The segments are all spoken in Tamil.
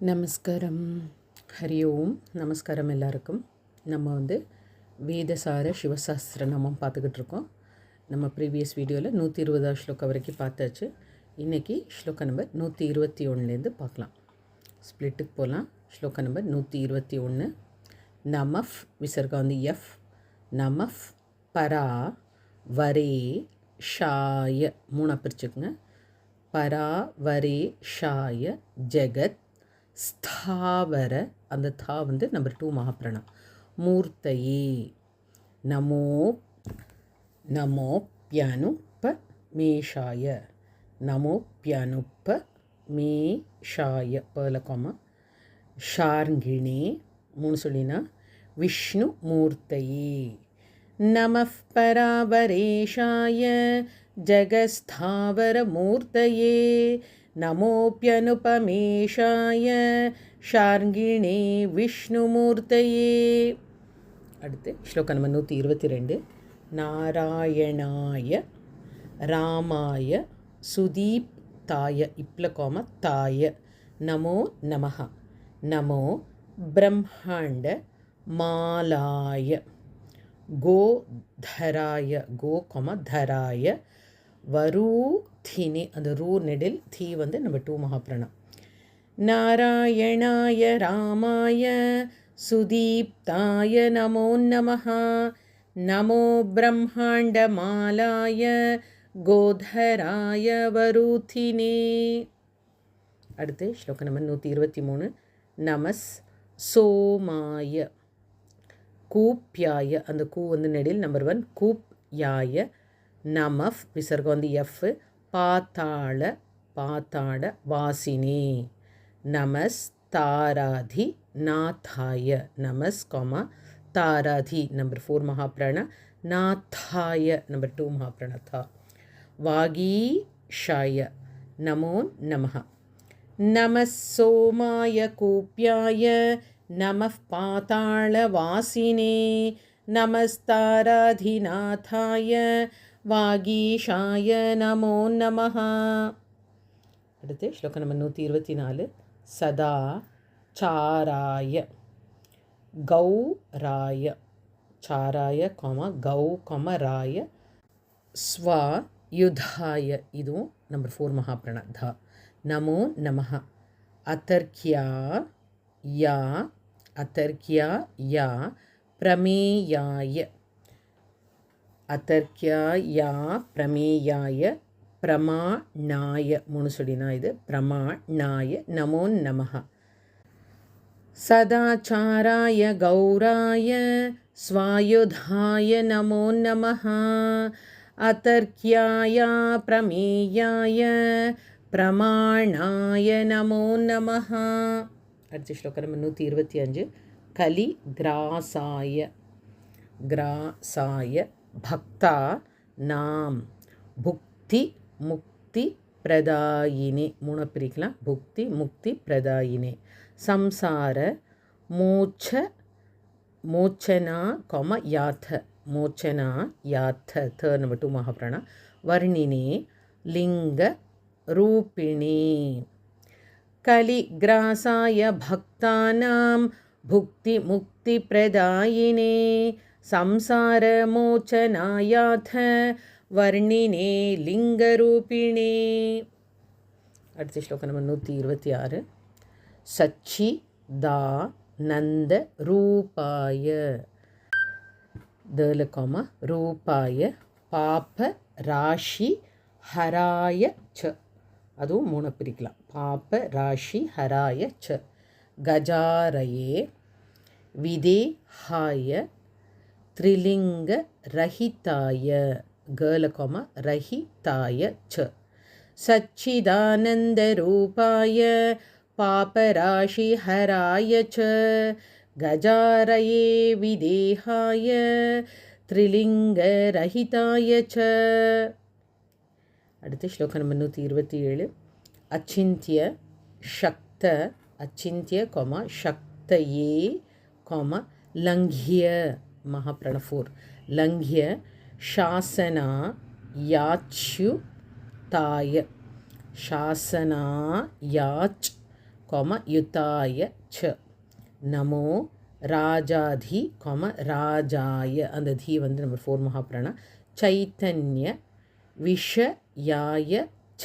நமஸ்காரம். ஹரி ஓம். நமஸ்காரம் எல்லாருக்கும். நம்ம வேதசார சிவசாஸ்திர நாமம் பார்த்துக்கிட்டு இருக்கோம். நம்ம ப்ரீவியஸ் வீடியோவில் 120 ஸ்லோகம் வரைக்கும் பார்த்தாச்சு. இன்றைக்கி ஸ்லோகம் நம்பர் 121 பார்க்கலாம். ஸ்ப்ளிட்டுக்கு போகலாம். ஸ்லோகம் நம்பர் 121. நமஃப் விசர்கம் எஃப். நமஃப் பரா வரே ஷாய 3 பிரிச்சுக்குங்க. பரா வரே ஷாய ஜெகத் ஸ்தாவர, அந்த தா நம்பர் 2 மகாபிரணம். மூர்த்தையே நமோ நமோப்யனுப்ப மேஷாய. நமோப்யனுப்ப மேஷாய பலகோமா. ஷார்ங்கிணே 3 சொல்லினா. விஷ்ணு மூர்த்தையே நமஃ பராவரேஷாய ஜெகஸ்தாவர மூர்த்தையே நமோப்யனுபமேஷாய ஷார்ங்கிணே விஷ்ணுமூர்த்தையே. அடுத்து ஸ்லோகம் நம்பர் 122. நாராயணாய ராமாய சுதீப்தாய இப்ளகோம தாய நமோ நமஹ. நமோ பிரம்மாண்ட மாலாய கோதராய கோகமதராய வரூதினி, அந்த ரூ நெடில் தீ நம்பர் 2 மகாபிரணம். நாராயணாய ராமாய சுதீப்தாய நமோ நமஹ. நமோ பிரம்மாண்ட மாலாய கோதராய வரூதினே. அடுத்து ஸ்லோகம் நம்பர் 123. நமஸ் சோமாய கூப்யாய, அந்த கூ நெடில் நம்பர் 1 கூப்யாய. நமஃப் விசர்கம் எஃப். பாத்தாள பாத்தாள வாசினே. நமஸ் தாராதி நாத்தாய. நமஸ் தாராதி நம்பர் 4 மகாபிரண. நாத்தாய நம்பர் 2 மகாபிரண தா. வாகீஷாய நமோ நமஹ. நமஸ் சோமாய கூப்யாய நமஃ பாத்தாள வாசினே. நமஸ்தாராதிநாதாய வாகீஷாய நமோ நமஹ. அடுத்து ஸ்லோகம் நம்பர் 124. சதா சாராய கௌராய. சாராய கௌ ராய ஸ்வயுதாய, இதுவும் நம்பர் 4 மகாபிரண தா. நமோ நமஹ. அதர்க்யா யா அதர்க்யா யா பிரமேயாய. அதர்க்யா யா பிரமேயாய பிரமாணாய 3 சொல்லினா. இது பிரமாணாய நமோ நமஹ. சதாச்சாராய கௌராய ஸ்வாயுதாய நமோ நமஹ. அதர்க்யாய பிரமேயாய பிரமாணாய நமோ நமஹ. அடுத்த ஸ்லோகம் நம்பர் 125. கலி கிராசாய கிராசாய பக்தா நாம் புக்தி முக்தி பிரதாயினே 3 பிரிக்கலாம். புக்தி முக்தி பிரதாயினே. சம்சார மோட்ச மோச்சனா யாத்த மோச்சனா யாத்த த நம்பர் 2 மகாபிரண. வர்ணினே லிங்க ரூபிணே. கலிகிராசாய பக்தானாம் புக்தி முக்தி பிரதாயினே. சம்சார மோச்சனாயாத வர்ணினே லிங்கரூபிணே. அடுத்த ஸ்லோகம் நம்பர் 126. சச்சிதானந்த ரூபாய தலகோம ரூபாய பாப ராஷி ஹராய ச, அதுவும் 3 பிரிக்கலாம். பாப ராஷி ஹராய ச. கஜாரயே விதேஹாய த்ரிலிங்க ரஹிதாய கலகோம ரஹிதாய ச. சச்சிதானந்த ரூபாய பாபராஷி ஹராய ச. கஜாரயே விதேஹாய த்ரிலிங்க ரஹிதாய ச. அடுத்து ஸ்லோகம் நம்பர் 127. அச்சிந்திய சக்த அச்சிந்திய சக்தயே லங்கிய மகாபிரண 4 லங்கிய சாசனா யாச்சுதாய. சாசனா யாச் யுதாய ச. நமோ ராஜாதி, ராஜாய, அந்த தி வந்து நம்பர் 4 மகாபிராணா. சைத்தன்ய விஷயாய ச.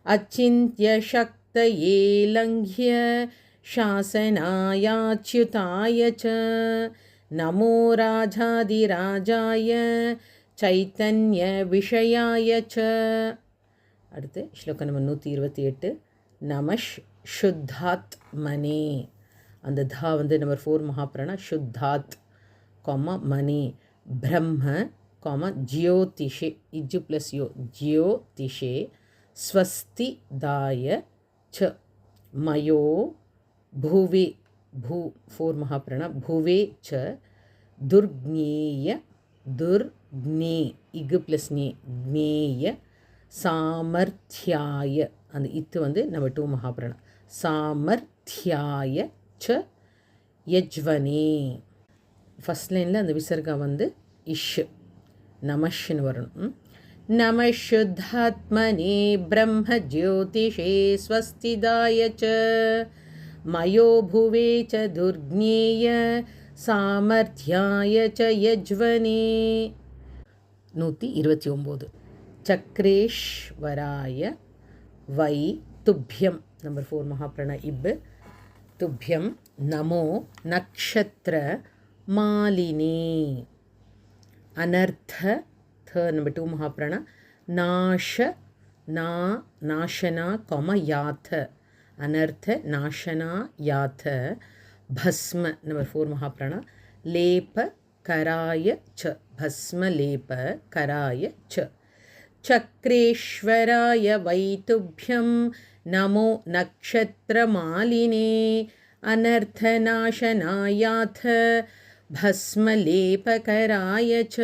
அச்சிந்த்ய சக்தயே லங்க்ய சாசனாயாச்யுதாய ச. நமோ ராஜாதிராஜாய சைத்தன்ய விஷயாய ச. அடுத்து ஸ்லோகம் நம்பர் 128. நமஷ் சுத்தாத் மனே, அந்த தா வந்து நம்பர் 4 மகாபிராணா. சுத்தாத் மணி. பிரம்ம ஜியோதிஷே, இஜ்ஜு ப்ளஸ் யோ, ஜியோதிஷே ஸ்வஸ்தி தாய ச. மயோ புவே, பூ 4 மகாபிராணா. புவே ச துர்க்ஞேய, துர்க்ஞே, இகு ப்ளஸ் நே, க்ஞேய சாமர்த்தியாய, அந்த இத்து வந்து நம்பர் 2 மகாபிராணா. சாமர்த்தியாய ச யஜ்வனே. ஃபஸ்ட் லைனில் அந்த விசர்கா வந்து இஷ், நமஷ்னு வரணும். நமஷுத்தாத்மனே பிரம்ம ஜோதிஷே ஸ்வஸ்திதாய ச. மயோ புவே ச துர்க்ஞேய சாமர்த்தியாய ச யஜ்வனே. 129. சக்ரேஷ்வராய வை துப்யம், நம்பர் 4 மகாபிராணா. இப் துப்யம் நமோ நக்ஷத்ர மாலினே. அனர்த்த த, நம்பர் 2 மகாபிராணா. நாஷனா யாத்த, அனர்த்த நாஷனா யாத்த. பஸ்ம, நம்பர் 4 மகாபிராணா. லேப கராய ச. பஸ்ம லேப கராய ச. சக்ரேஷ்வராய வைத்துப்யம் நமோ நக்ஷத்ரமாலினே. அனர்த்தநாசனாயாத பஸ்மலேபகராய ச.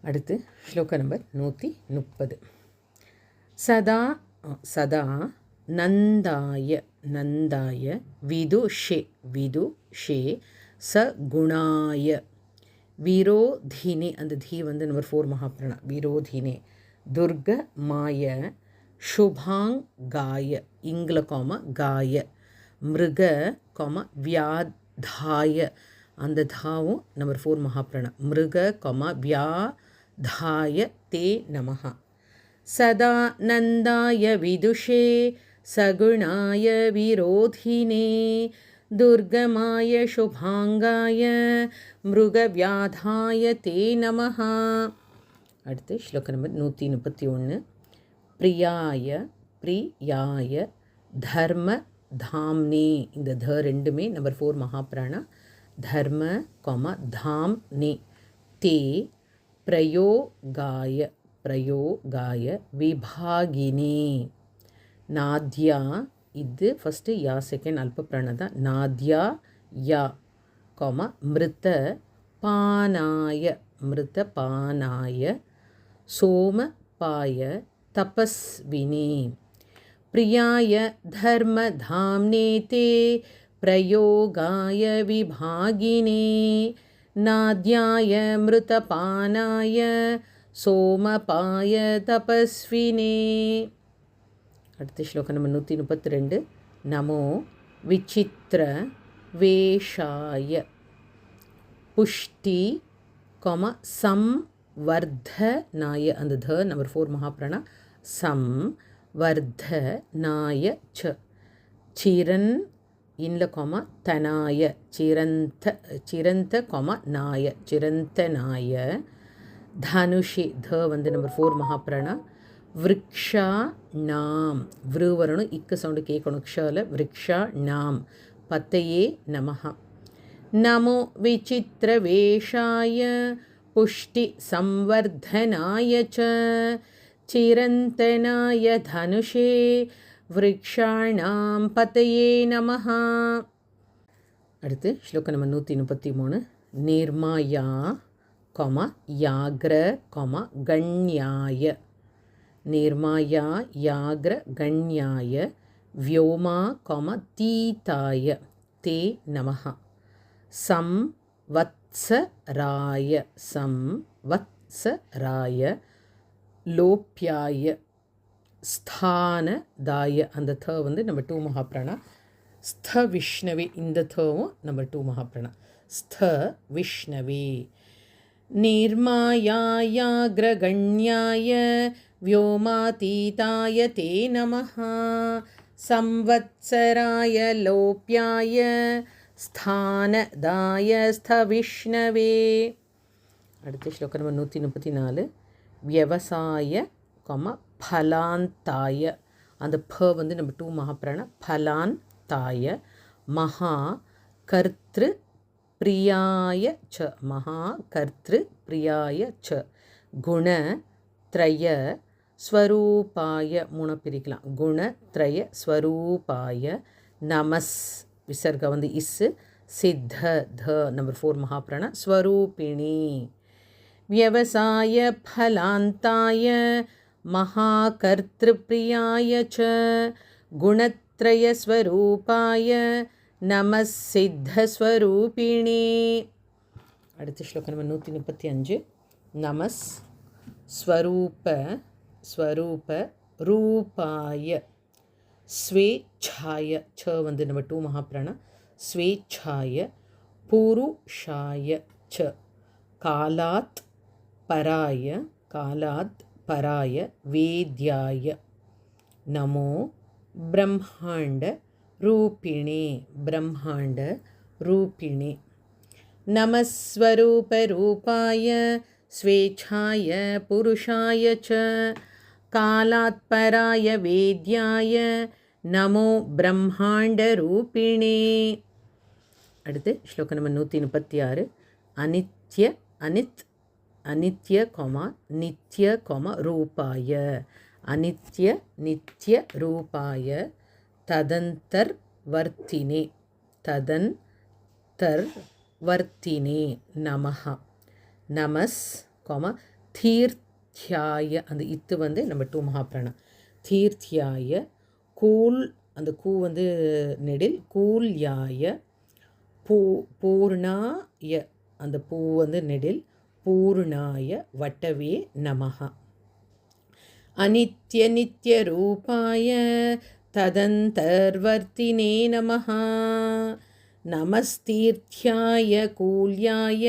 அடுத்து ஸ்லோகம் நம்பர் 130. சதா சதா நந்தாய, நந்தாய விதுஷே, விதுஷே சகுணாய. விரோதினே, அந்த தி வந்து நம்பர் 4 மகாபிராணா. விரோதினே துர்க மாய சுபாங்காய, இங்கில காய. மிருக வியாதாய, அந்த தாவும் நம்பர் 4 மகாபிராணா. மிருக வியாதாய தே நமஹ. சதா நந்தாய விதுஷே சகுணாய விரோதினே துர்கமாய சுபாங்காய மிருகவியாதாய தே நமஹ. அடுத்து ஸ்லோகம் நம்பர் 131. பிரியாய, பிரியாய தர்ம தாம்னே, இந்த த ரெண்டுமே நம்பர் 4 மகாபிராணா. தர்ம தாம்னே தே பிரயோகாய, பிரயோகாய விபாகினே. நாத்யா, இது ஃபஸ்ட்டு யா, செகண்ட் அல்ப பிராணா தான். நாத்யா யா மிருத பானாய, மிருத பானாய சோமபாய தபஸ்வினே. பிரியாய தர்மதாம்னே தே பிரயோகாய விபாகினே. நாத்யாய மிருதபானாய சோமபாய தபஸ்வினே. அடுத்த ஸ்லோகம் நம்பர் 132. நமோ விசித்திர வேஷாய புஷ்டி சம்வர்தனாய, அந்த த நம்பர் 4 மகாபிராணா. சம்வர்தனாய ச. சிரன் இன்ல தனாய, சிரந்த, சிரந்த நாய, சிரந்தனாய. தனுஷி, த வந்து நம்பர் 4 மகாபிராணா. விருக்ஷா நாம், விரு வரணும், இக்கு சவுண்டு கேட்கணும் க்ஷால. விருக்ஷா நாம் பத்தையே நமஹ. நமோ விசித்திர வேஷாய புஷ்டி சம்வர்தனாய ச. சிரந்தனாய தனுஷே விருக்ஷாணாம் பதையே நமஹ. அடுத்து ஸ்லோகம் நம்பர் 133. நிர்மாயா யாக்ர கண்யாய. நிர்மாயா யாக்ர கண்யாய व्योमा तीताय ते नमः. संवत्सराय लोप्याय ஸ்தானதாய அந்த த வந்து நம்ம டூ மகாப்ராணா. ஸ்த விஷ்ணவே இந்த தவும் நம்ம டூ மகாப்ராணா. ஸ்த விஷ்ணவே. निर्मायायाग्रगण्याय व्योमातीताय ते नमः संवत्सराय लोप्याय स्थानदाय स्थविष्णवे. அடுத்த ஸ்லோகம் நம்பர் 134. வியவசாய ஃபலாந்தாய அந்த ப வந்து நம்ம டூ மகாப்ராண. ஃபலாந்தாய மகா கர்த்ரு பிரியாய ச மகா கர்த்ரு பிரியாய ச குணத்ரய ஸ்வரூபாய மூணு பிரிக்கலாம். குணத்ரய ஸ்வரூபாய நமஸ் விசர்க வந்து இஸ் சித்த த நம்பர் 4 மகாப்ராண ஸ்வரூபிணி. வியவசாய ஃபலாந்தாய महाकर्तृप्रियाय च गुणत्रयस्वरूपाय नमः सिद्धस्वरूपिणे. அடுத்த ஸ்லோகம் நம்பர் 135. நமஸ் ஸ்வரூப ஸ்வரூப ரூபாய ஸ்வேச்சாய ச வந்து நம்ம டூ மகாப்ராண. ஸ்வேச்சாய புருஷாய ச காலாத் பராய காலாத் பராய வேத்யாய நமோ பிரம்மாண்ட ரூபிணே பிரம்மாண்ட ரூபிணே. நமஸ்வரூப ரூபாய ஸ்வேச்சாய புருஷாய ச காலாத் பராய வேத்யாய நமோ பிரம்மாண்ட ரூபிணே. அடுத்து ஸ்லோகம் நம்பர் 136. அனித்ய அனித் அனித்ய நித்ய ரூபாய அனித்ய நித்ய ரூபாய ததந்தர் வர்த்தினே ததந்தர் வர்த்தினே நமஹ நமஸ் தீர்த்தியாய அந்த இத்து வந்து நம்ம டூ மகாப்ராணா. தீர்த்தியாய கூல் அந்த கூ வந்து நெடில் கூல்யாய பூர்ணாய அந்த பூ வந்து நெடில் பூர்ணாய வட்டவே நமஹ. அனித்ய நித்ய ரூபாய ததந்தர்வர்த்தினே நமஹ நமஸ்தீர்த்தியாய கூல்யாய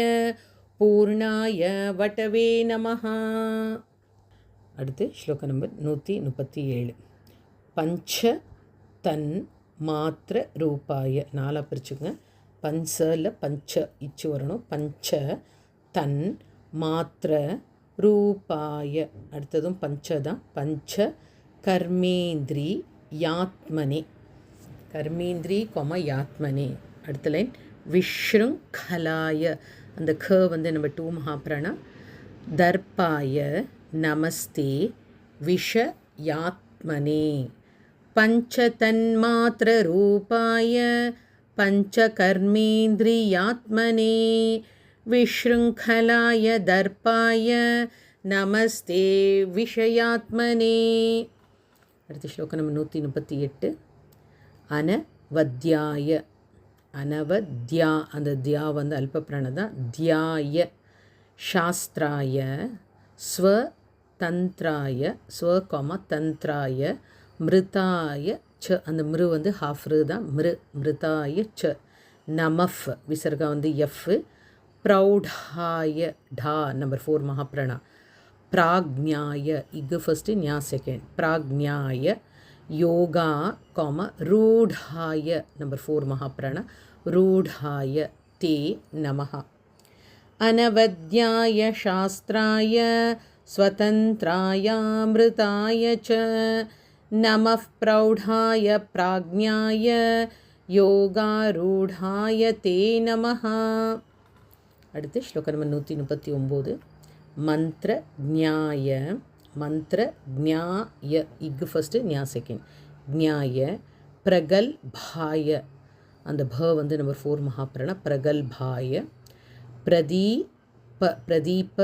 பூர்ணாய வட்டவே நமஹ. அடுத்து ஸ்லோகம் நம்பர் 137. பஞ்ச தன் மாத்திர ரூபாய நாலாக பிரிச்சுங்க. பஞ்சல பஞ்ச இச்சு வரணும். பஞ்ச தன் மாத்திர ரூபாய அடுத்ததும் பஞ்சதான். பஞ்ச கர்மேந்திரி யாத்மனே கர்மேந்திரி யாத்மனே. அடுத்த லைன் விஷ்ருங்கலாய அந்த க வந்து நம்ம டூ மகாப்ராணா. தர்பாய நமஸ்தே விஷ யாத்மனே பஞ்சதன்மாத்திர ரூபாய பஞ்சகர்மேந்திரியாத்மனே விஷ்ருங்கலாய தர்பாய நமஸ்தே விஷயாத்மனே. அடுத்த ஸ்லோகம் நம்ம 138. அனவத்யாய அனவத்யா அந்த தியா வந்து அல்பப்பிராணம் தான். தியாய சாஸ்திராய ஸ்வதந்திராய தந்திராய மிருதாய ச அந்த மிரு வந்து ஹாஃப் ரு தான். மிருதாய ச நமஃப் விசர்கா வந்து எஃப். ப்ரௌடாய டா நம்பர் 4 மகாப்ராணா. பிராக்ஞாய இக்கு ஃபஸ்ட்டு ஞா செகண்ட். பிராக்ஞாய யோகா ரூடாய நம்பர் 4 மகாப்ராணா. ரூடாய தே நமஹ. அனவத்யாய சாஸ்திராய ஸ்வதந்திராய மிருதாய ச நமஃ ப்ரௌடாய பிராக்ஞாய யோகாரூடாய தே நமஹ. அடுத்து ஸ்லோகம் நம்பர் 139. மந்திர ஜ்ஞாய இக்கு ஃபஸ்ட்டு ஞா செகண்ட். ஜ்ஞாய பிரகல்பாய அந்த ப வந்து நம்பர் 4 மகாப்ராணா. பிரகல்பாய பிரதீப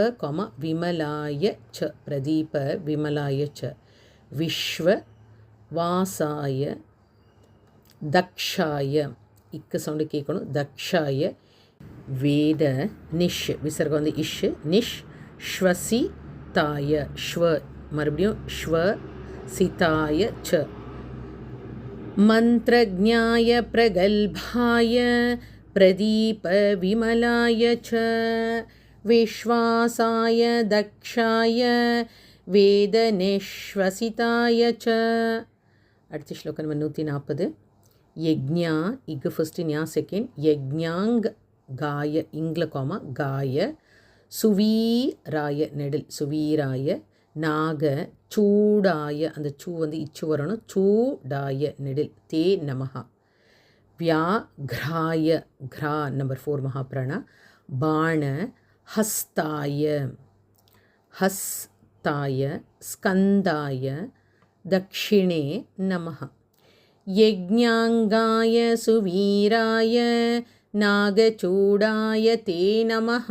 விமலாய ச பிரதீப விமலாய ச விஸ்வ வாசாய தக்ஷாய இக்கு சவுண்டு கேட்கணும். தக்ஷாய வேத நிஷ் விசர்கம் வந்து இஷ் நிஷ் ஸ்வசிதாய ஸ்வ மறுபடியும் ஸ்வ सिताय च मन्त्रज्ञाय प्रगल्भाय प्रदीपविमलाय च विश्वासाय दक्षाय वेदनिश्वसिताय च. அடுத்த ஸ்லோகம் நம்ம 140. யக்ஞா இங்கு ஃபஸ்ட்டு ஞா செகண்ட் யக்ஞாங் காய இங்கில கோமா காய சுவீராய நெடில் சுவீராய நாக சூடாய அந்த சூ வந்து இச்சு வரணும் சூடாய நெடில் தே நமஹா வியாக்ராய கிரா நம்பர் 4 மகாபிராணா பாண ஹஸ்தாய ஹஸ்தாய ஸ்கந்தாய दक्षिणे नमः यज्ञांगाय सुवीराय नागचूडाय ते नमः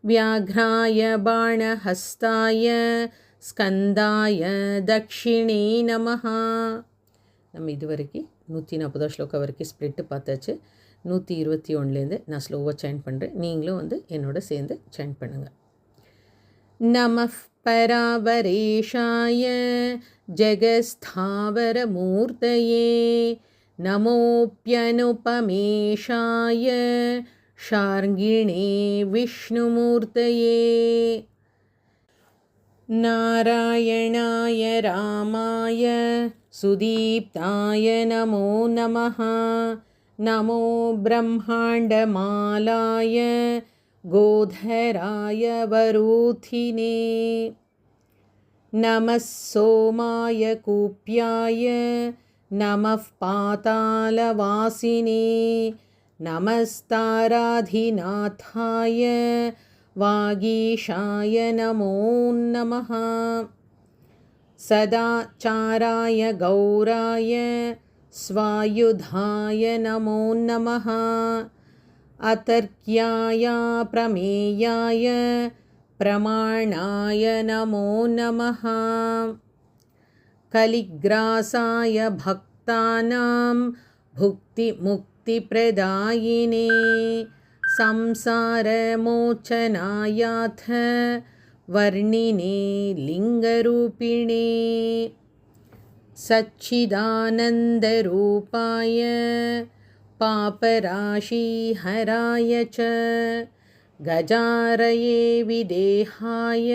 व्याघ्राय बाणहस्ताय स्कंदाय दक्षिणे नमः. நம்ம இதுவரைக்கும் 140 ஸ்லோகம் வரைக்கும் ஸ்ப்ளிட்டு பார்த்தாச்சு. 121லேருந்து நான் ஸ்லோவாக சேன் பண்ணுறேன், நீங்களும் வந்து என்னோட சேர்ந்து சேன் பண்ணுங்கள். नमः परावरेशाय जगस्थावरमूर्तये नमोऽप्यनुपमेशाय शार्ङ्गिणे विष्णुमूर्तये नारायणाय रामाय सुदीप्ताय नमो नमः नमो ब्रह्माण्डमालाय गोधराय वरूथिने नमः सोमाय कूप्याय नमः पातालवासिने नमस्ताराधिनाथाय वागीशाय नमो नमः सदाचाराय गौराय स्वायुधाय नमो नमः अतर्क्याय प्रमेयाय प्रमाणाय नमो नमः कलिग्रासाय भक्तानां भुक्तिमुक्तिप्रदायिने संसारमोचनायाथ वर्णिने लिङ्गरूपिणे सच्चिदानन्दरूपाय पापराशिहराय च गजारये विदेहाय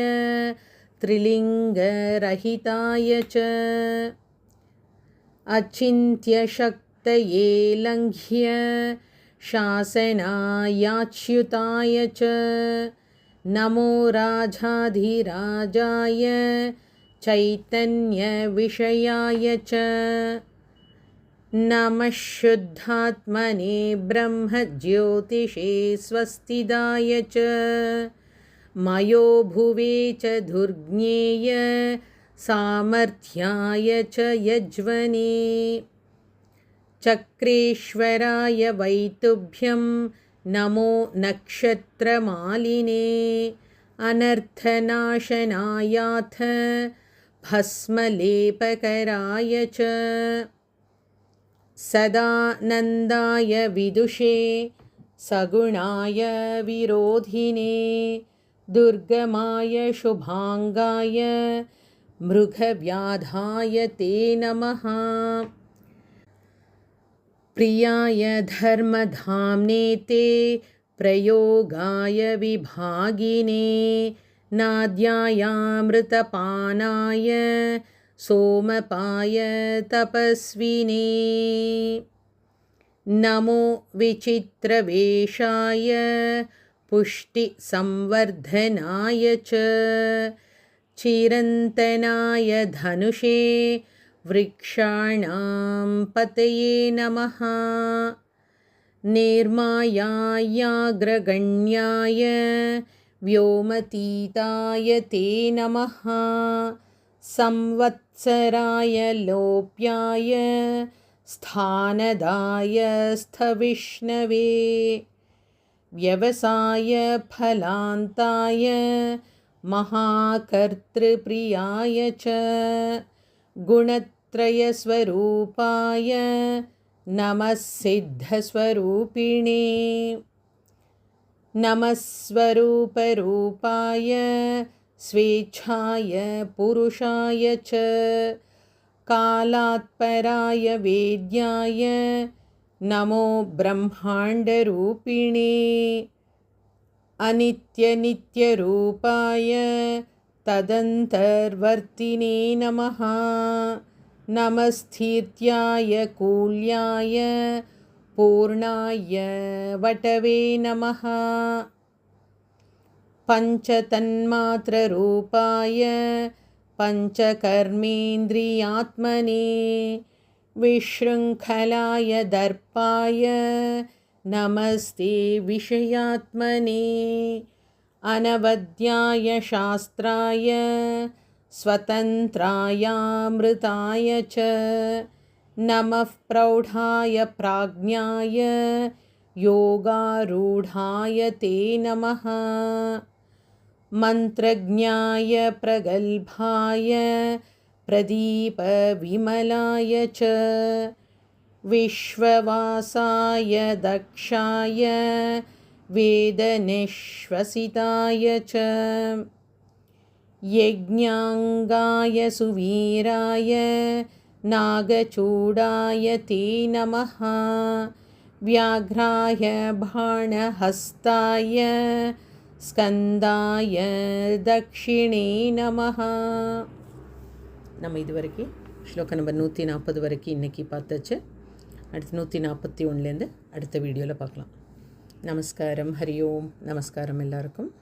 त्रिलिङ्गरहिताय च अचिन्त्यशक्तये लङ्घ्य शासनायाच्युताय च नमो राजाधिराजाय चैतन्यविषयाय च नमः शुद्धात्मने ब्रह्मज्योतिषे स्वस्तिदाय च मयो भुवे च दुर्ज्ञेय सामर्थ्याय च यज्वने चक्रेश्वराय वैतुभ्यं नमो नक्षत्रमालिने अनर्थनाशनायाथ भस्मलेपकराय च सदानन्दाय विदुषे सगुणाय विरोधिने दुर्गमाय शुभांगाय मृगव्याधाय ते नमः प्रियाय धर्मधाम्ने ते प्रयोगाय विभागिने नाद्यायामृतपानाय सोमपाय तपस्विने नमो विचित्रवेशाय पुष्टिसंवर्धनाय च चिरन्तनाय धनुषे वृक्षाणां पतये नमः निर्मायायाग्रगण्याय व्योमतीताय ते नमः संवत्सराय लोप्याय स्थानदाय स्थविष्णवे व्यवसाय फलान्ताय महाकर्तृप्रियाय च गुणत्रयस्वरूपाय नमः सिद्धस्वरूपिणे नमः स्वरूपरूपाय स्वेच्छाय पुरुषाय च कालात्पराय वेद्याय नमो ब्रह्माण्डरूपिणे अनित्यनित्यरूपाय तदन्तर्वर्तिने नमः नमस्तीर्थ्याय कूल्याय पूर्णाय वटवे नमः पञ्चतन्मात्ररूपाय पञ्चकर्मेन्द्रियात्मने विशृङ्खलाय दर्पाय नमस्ते विषयात्मने अनवद्याय शास्त्राय स्वतन्त्रायामृताय च नमः प्रौढाय प्राज्ञाय योगारूढाय ते नमः मन्त्रज्ञाय प्रगल्भाय प्रदीपविमलाय च विश्ववासाय दक्षाय वेदनिश्वसिताय च यज्ञाङ्गाय सुवीराय नागचूडाय ते नमः व्याघ्राय बाणहस्ताय स्कन्दाय दक्षिणे नमः. நம்ம இது வரைக்கும் ஸ்லோகம் நம்பர் 140 வரைக்கும் இன்றைக்கி பார்த்தாச்சு. அடுத்து 141லேருந்து அடுத்த வீடியோவில் பார்க்கலாம். நமஸ்காரம். ஹரி ஓம். நமஸ்காரம் எல்லாருக்கும்.